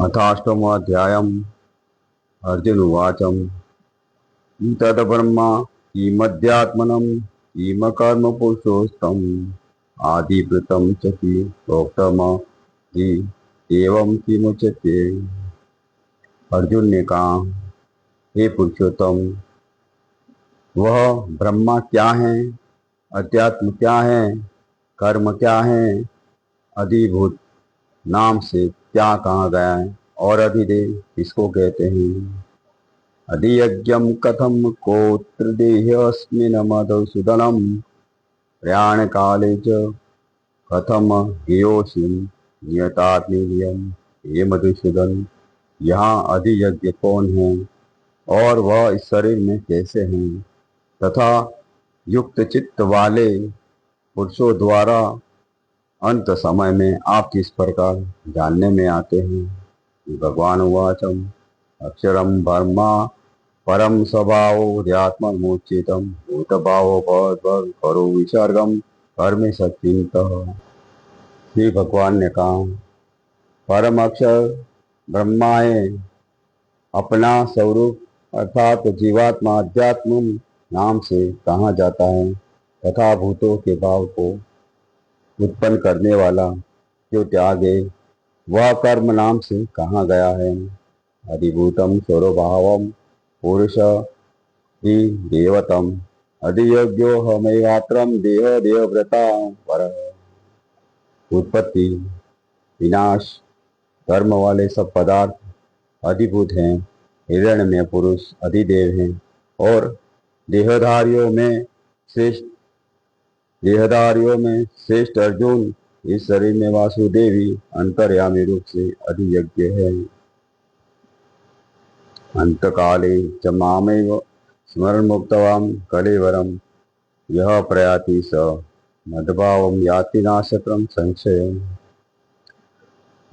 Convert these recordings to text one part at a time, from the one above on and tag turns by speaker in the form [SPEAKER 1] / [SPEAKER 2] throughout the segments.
[SPEAKER 1] अथाष्टमोऽध्यायम्। अर्जुन उवाच तद्ब्रह्म किमध्यात्मनं किमकर्मपुरुषोत्तम आदिभूतं च प्रोक्तमधि एवं किमुच्यते। अर्जुन ने कहा, हे पुरुषोत्तम, वह ब्रह्मा क्या है, अध्यात्म क्या है, कर्म क्या है, अधिभूत नाम से क्या कहा गया है और अधिदेव किसको कहते हैं। अधियज्ञं कथम कोत्र देहेऽस्मिन् मधुसूदनं प्रयाणकाले च कथम हेयोऽसि नियतात्मनियम। हे मधुसूदन, यहाँ अधियज्ञ कौन है और वह इस शरीर में कैसे हैं तथा युक्त चित्त वाले पुरुषों द्वारा अंत समय में आप किस प्रकार जानने में आते हैं। भगवान उवाचम अक्षरम ब्रह्मा परम स्वभावो ध्यात्ममुच्येतम भूतभावो भवद्भव करो विसर्गम कर्मे सचिंतः। श्री भगवान ने कहा, परम अक्षर ब्रह्मा है, अपना स्वरूप अर्थात जीवात्मा अध्यात्म नाम से कहा जाता है तथा भूतों के भाव को उत्पन्न करने वाला जो त्यागे वह कर्म नाम से कहा गया है। अधिभूतम स्वरोभावम पुरुष ही देवतम अधियोग्यो हमेवात्रम देह देहव्रता पर। उत्पत्ति विनाश कर्म वाले सब पदार्थ अधिभूत हैं, हिरण्य में पुरुष अधिदेव हैं और देहधारियों में श्रेष्ठ अर्जुन इस शरीर में वासुदेवी अंतर्यामी रूप से अधियज्ञ है। अंतकाले च मामेव स्मरण मुक्तवाम कलेवरम यह प्रयाति स मद्भावम याति नाशक्रम संशय।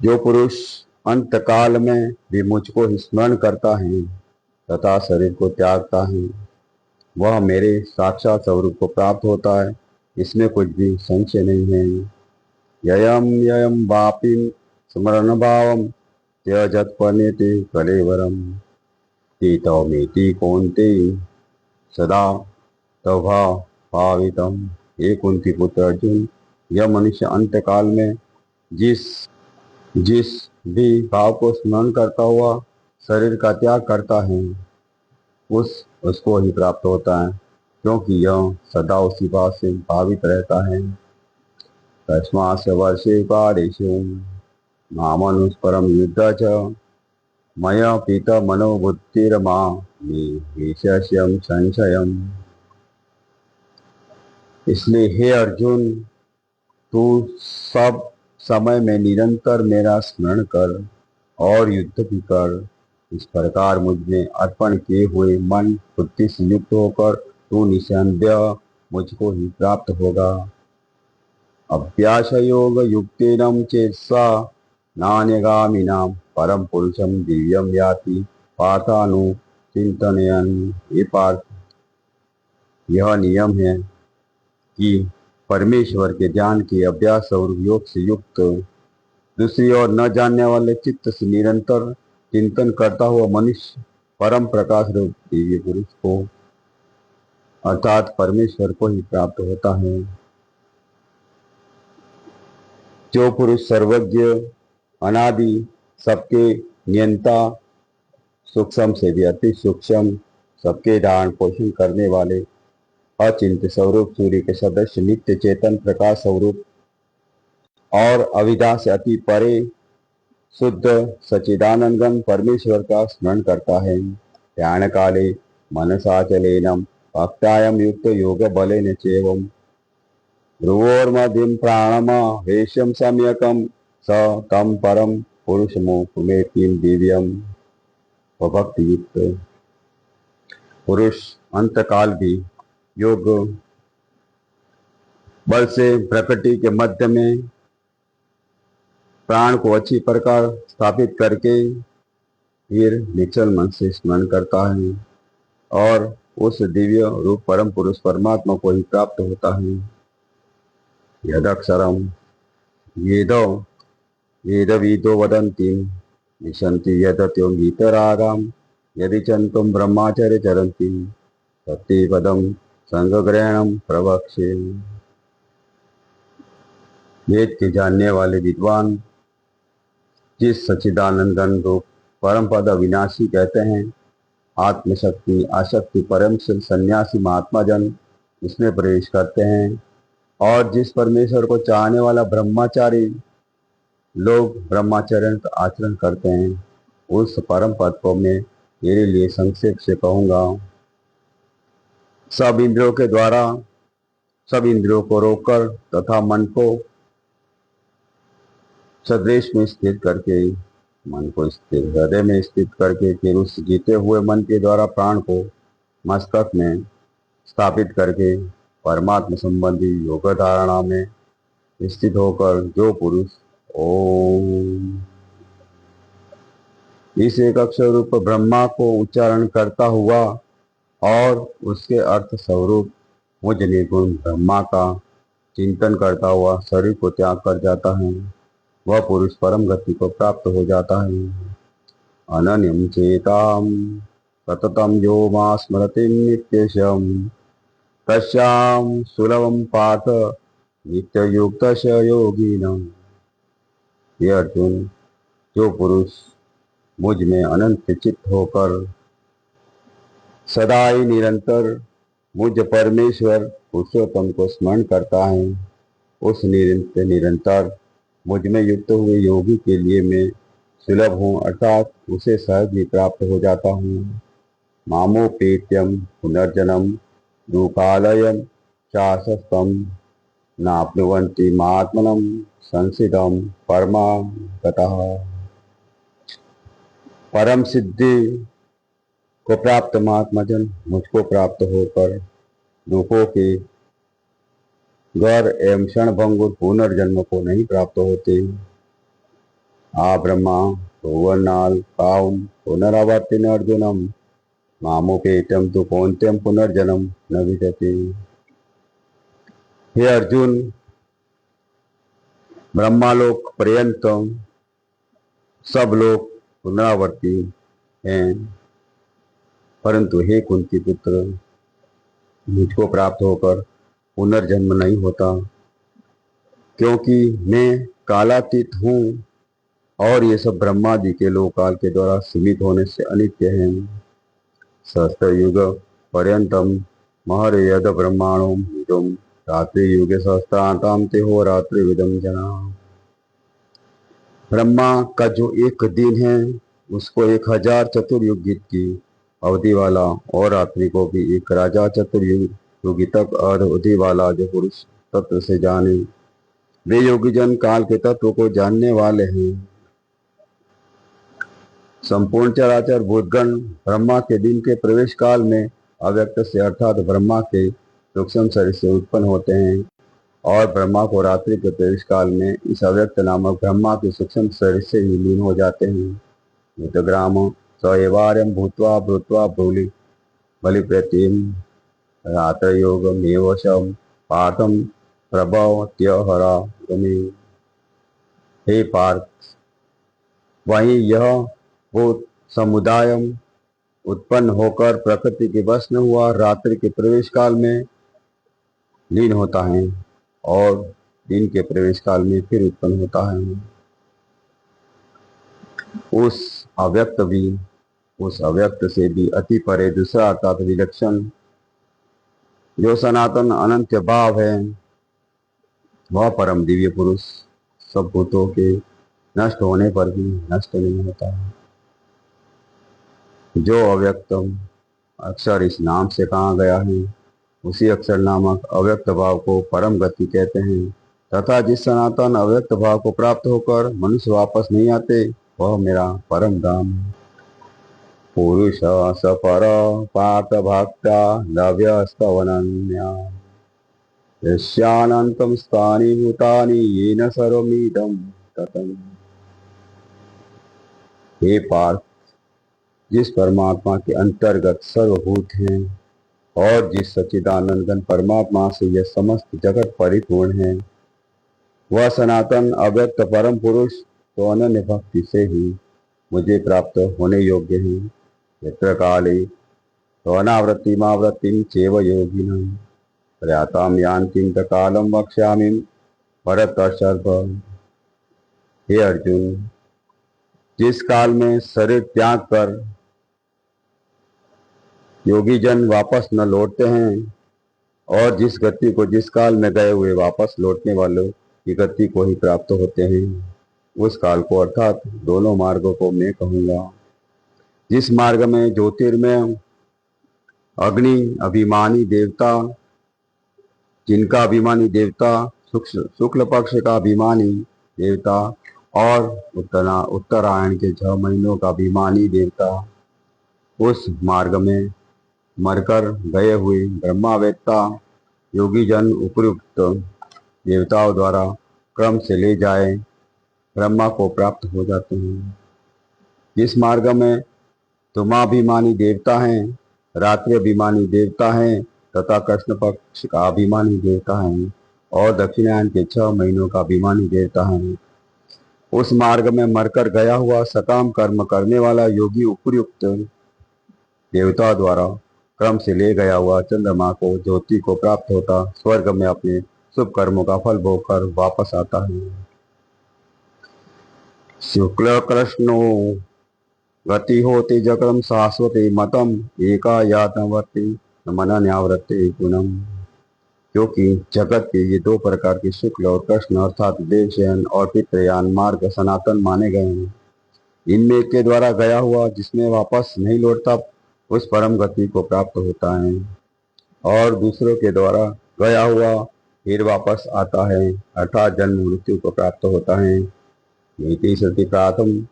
[SPEAKER 1] जो पुरुष अंतकाल में भी मुझको ही स्मरण करता है तथा शरीर को त्यागता है वह मेरे साक्षात स्वरूप को प्राप्त होता है, इसमें कुछ भी संशय नहीं है। ययम ययम वापिम स्मरण भावम त्यजत पनेति कलेवरम तीतमेति कौन्ते सदा तभा भावितम। हे कुंती पुत्र अर्जुन, यह मनुष्य अंतकाल में जिस जिस भी भाव को स्मरण करता हुआ शरीर का त्याग करता है उसको ही प्राप्त होता है, क्योंकि यह सदा उसी भाव से भावित रहता है। तस्मास्य वर्षे कालेषु मामनुस्मरं युद्ध च मया पीत मनोबुद्धिर्मा मे विशेष्यं संशयम्। इसलिए हे अर्जुन, तू सब समय में निरंतर मेरा स्मरण कर और युद्ध भी कर। इस प्रकार मुझ में अर्पण किए हुए मन बुद्धि से युक्त होकर तू निसंदेह मुझको ही प्राप्त होगा। अभ्यास योग युक्तेनम चेत्सा नान्यगामिनाम परम पुरुषम दिव्यम याति पार्थानु चिंतनयन। ये पार्थ, यह नियम है कि परमेश्वर के ज्ञान के अभ्यास और योग से युक्त दूसरी ओर न जानने वाले चित्त से निरंतर चिंतन करता हुआ मनुष्य परम प्रकाश रूप दिव्य पुरुष को अर्थात परमेश्वर को ही प्राप्त होता है। जो पुरुष सर्वज्ञ अनादि सबके नियंता सूक्ष्म से भी अति सूक्ष्म सबके धारण पोषण करने वाले अचिंत स्वरूप सूर्य के सदस्य नित्य चेतन प्रकाश स्वरूप और अविद्या से अति परे शुद्ध सच्चिदानंदन परमेश्वर का स्मरण करता है। ध्यान काले मनसाचलेनम भक्तायम युक्त योग बलेन चैवम भ्रुवोर्मध्यम प्राणमा वेश्यम सम्यकम स तम परम पुरुषमुपमेतिम दिव्यम। भक्ति युक्त पुरुष अंतकाल भी योग बल से प्रकृति के मध्य में प्राण को अच्छी प्रकार स्थापित करके फिर निश्चल मन से स्मरण करता है और उस दिव्य रूप परम पुरुष परमात्मा को ही प्राप्त होता है। यदक्षरम वेदो वेदविदो वदन्ति विशन्ति यदत्यो गीतरागाम यदि चंतुम ब्रह्माचर्य चरन्ति तत्ते पदम संगग्रहणम प्रवक्ष्ये। वेद के जानने वाले विद्वान जिस सच्चिदानंद घन रूप परम पद अविनाशी कहते हैं, आत्मशक्ति आसक्ति परमशील सन्यासी महात्मा जन इसमें प्रवेश करते हैं। और जिस परमेश्वर को चाहने वाला ब्रह्मचारी लोग ब्रह्मचर्य आचरण करते हैं, उस परम पद को मैं मेरे लिए संक्षेप से कहूंगा। सब इंद्रियों के द्वारा सब इंद्रियों को रोककर तथा मन को सदृश में स्थित करके, मन को स्थिर हृदय में स्थित करके, फिर उस जीते हुए मन के द्वारा प्राण को मस्तक में स्थापित करके परमात्मा संबंधी योग धारणा में स्थित होकर जो पुरुष ओम इस एक अक्षर रूप ब्रह्मा को उच्चारण करता हुआ और उसके अर्थ स्वरूप मुझ निर्गुण ब्रह्मा का चिंतन करता हुआ शरीर को त्याग कर जाता है, वह पुरुष परम गति को प्राप्त हो जाता है। अनन्यम चेताम सततम यो मा स्मरति नित्यशम तस्याम सुलभम पार्थ नित्ययुक्त योगिनम। ये अर्जुन, जो पुरुष मुझ में अनंत चित्त होकर सदा ही निरंतर मुझ परमेश्वर पुरुषोत्तम को स्मरण करता है, उस निरंतर मुझ में युक्त हुए योगी के लिए मैं सुलभ हूँ, अर्थात उसे सहज ही प्राप्त हो जाता हूँ। मामोपेत्यम पुनर्जन्म दुकालयम शासस्तम नाप्नुवन्ति महात्मनम संसिदम परमा गतः। परम सिद्धि को प्राप्त महात्माजन मुझको प्राप्त होकर दुखों के गौर एवं क्षण भंगुर पुनर्जन्म को नहीं प्राप्त होते। आ ब्रह्मा भुवनाल काउम पुनरावर्तिन अर्जुनम मामोपेतम तु कौन्त्यम पुनर्जन्म न विदति। हे अर्जुन, ब्रह्मालोक पर्यंतम सब लोग पुनरावर्ती हैं, परंतु हे कुंती पुत्र, मुझको प्राप्त होकर पुनर्जन्म नहीं होता, क्योंकि मैं कालातीत हूँ और ये सब ब्रह्मादि के लोक काल के द्वारा सीमित होने से अनित्य हैं। सहस्त्र युग पर्यंतम महर्यद ब्रह्माणो युगम रात्रि युगे सहस्त्रांताम ते हो रात्रि विदम जना। ब्रह्मा का जो एक दिन है उसको 1000 चतुर्युग की अवधि वाला, और रात्रि को भी एक राजा चतुर्युगी तक अवधि वाला जो पुरुष तत्व से जाने, वे योगी जन काल के तत्व को जानने वाले हैं। संपूर्ण चराचर भूतगण ब्रह्मा के दिन के प्रवेश काल में अव्यक्त से अर्थात ब्रह्मा के सूक्ष्म शरीर से उत्पन्न होते हैं, और ब्रह्मा को रात्रि के प्रवेश काल में इस अव्यक्त नामक ब्रह्मा के सूक्ष्म शरीर से ही लीन हो जाते हैं। भूतग्राम स एवार्यम भूत्वा भूत्वा भूलि बलिप्रतिम रात्रयोगमेवशम पार्थम प्रभवत्यहरा गमे। हे पार्थ, वहीं यह भूत समुदाय उत्पन्न होकर प्रकृति के वश में हुआ रात्रि के प्रवेश काल में लीन होता है और दिन के प्रवेश काल में फिर उत्पन्न होता है। उस अव्यक्त से भी अति परे दूसरा अर्थात विलक्षण जो सनातन अनंत भाव है, वह परम दिव्य पुरुष सब भूतों के नष्ट होने पर भी नष्ट नहीं होता है। जो अव्यक्तम अक्षर इस नाम से कहा गया है, उसी अक्षर नामक अव्यक्त भाव को परम गति कहते हैं, तथा जिस सनातन अव्यक्त भाव को प्राप्त होकर मनुष्य वापस नहीं आते, वह मेरा परम धाम है। पुरुष सपर पार्थ भक्ता लव्यस्तवनन्या यस्यानंतम स्थानि भूतानि येन सर्वमिदं ततम्। हे पार्थ, जिस परमात्मा के अंतर्गत सर्वभूत हैं और जिस सच्चिदानंद घन परमात्मा से यह समस्त जगत परिपूर्ण है, वह सनातन अव्यक्त परम पुरुष तो अनन्य भक्ति से ही मुझे प्राप्त होने योग्य हैं। यत्र काले स्वनावृत्तिमावृत्तिं चैव योगिनः प्रयातां यान्ति कालम वक्ष्यामि भरतर्षभ। हे अर्जुन, जिस काल में शरीर त्याग कर योगी जन वापस न लौटते हैं और जिस गति को जिस काल में गए हुए वापस लौटने वालों की गति को ही प्राप्त होते हैं, उस काल को अर्थात दोनों मार्गों को मैं कहूंगा। जिस मार्ग में ज्योतिर्मय अग्नि अभिमानी देवता, जिनका अभिमानी देवता शुक्ल पक्ष का अभिमानी देवता और उत्तरायण के 6 महीनों का अभिमानी देवता, उस मार्ग में मरकर गए हुए ब्रह्मावेत्ता योगी जन उपयुक्त देवताओं द्वारा क्रम से ले जाए ब्रह्मा को प्राप्त हो जाते हैं। जिस मार्ग में तुमाभिमानी देवता हैं, रात्रि अभिमानी देवता हैं तथा कृष्ण पक्ष का अभिमानी देवता हैं और दक्षिणायन के 6 महीनों का अभिमानी देवता हैं, उस मार्ग में मरकर गया हुआ सकाम कर्म करने वाला योगी उपयुक्त देवता द्वारा क्रम से ले गया हुआ चंद्रमा को ज्योति को प्राप्त होता स्वर्ग में अपने शुभ कर्मों का फल भोग कर वापस आता है। शुक्ल कृष्णो गति होते जक्रम शाश्वते मतम एका यातवर्ती मनन्यावृत्ति गुणम। क्योंकि जगत के ये 2 प्रकार के शुक्ल और कृष्ण अर्थात देवशयन और पितृयान मार्ग सनातन माने गए हैं। इनमें के द्वारा गया हुआ जिसमें वापस नहीं लौटता उस परम गति को प्राप्त होता है और दूसरों के द्वारा गया हुआ फिर वापस आता है अर्थात जन्म मृत्यु को प्राप्त होता है। नीति सति प्रातम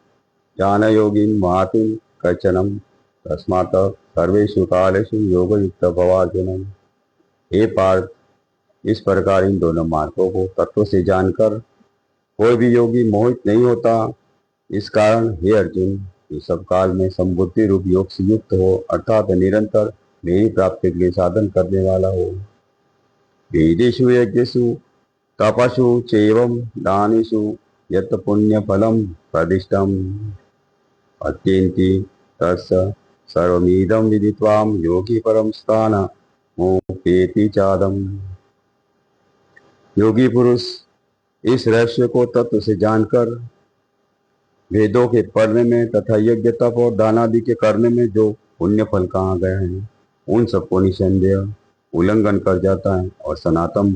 [SPEAKER 1] ज्ञान योगी महातिम कचनम तस्मात् सर्वेषु कालेषु योगयुक्त भवार्जुनम। हे पार्थ, इस प्रकार इन दोनों मार्गों को तत्व से जानकर कोई भी योगी मोहित नहीं होता। इस कारण हे अर्जुन, ये सब काल में संबुद्धि रूप योग से युक्त हो अर्थात निरंतर मेरी प्राप्ति के लिए साधन करने वाला हो। वेदेषु यज्ञेषु तपसु चैवं दानेषु यत् पुण्य फलम प्रदिष्टम अत्यंति तस्य सर्वमिदं विदित्वा योगी परम स्थान मुपेति चादम। योगी पुरुष इस रहस्य को तत्व से जानकर वेदों के पढ़ने में तथा यज्ञ तप और दान आदि के करने में जो पुण्य फल कहाँ गए हैं उन सबको निसंदेह उल्लंघन कर जाता है और सनातन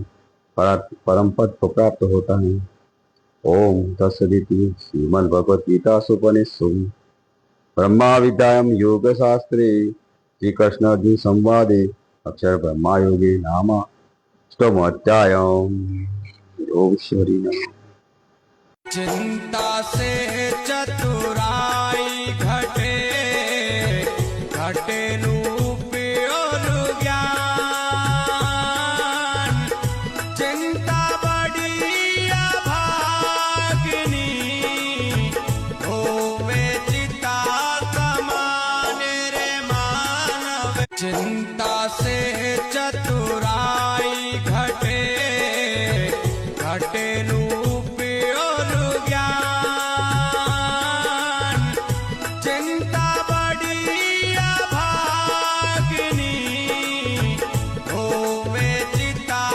[SPEAKER 1] परम पद को प्राप्त होता है। ओम तत्सदिति श्रीमद्भगवद्गीतासु उपनिषत्सु ब्रह्मा विद्यायां योग शास्त्रे श्री कृष्ण अर्जुन संवादे अक्षर ब्रह्मा योगे नाम अष्टमोऽध्यायः। ओम श्री नमः।
[SPEAKER 2] चिंता से चतुराई घटे घटे रूप और ज्ञान। चिंता बड़ी अभागिनी होवे चिता समान रे मानव। चिंता से चतुराई घटे घटे रूप और ज्ञान। चिंता बड़ी अभागिनी होवे चिता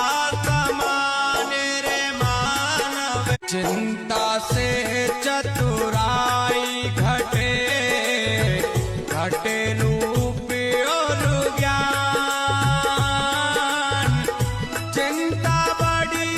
[SPEAKER 2] समान रे मानव। चिंता से चतुराई घटे घटे रूप और ज्ञान। चिंता बड़ी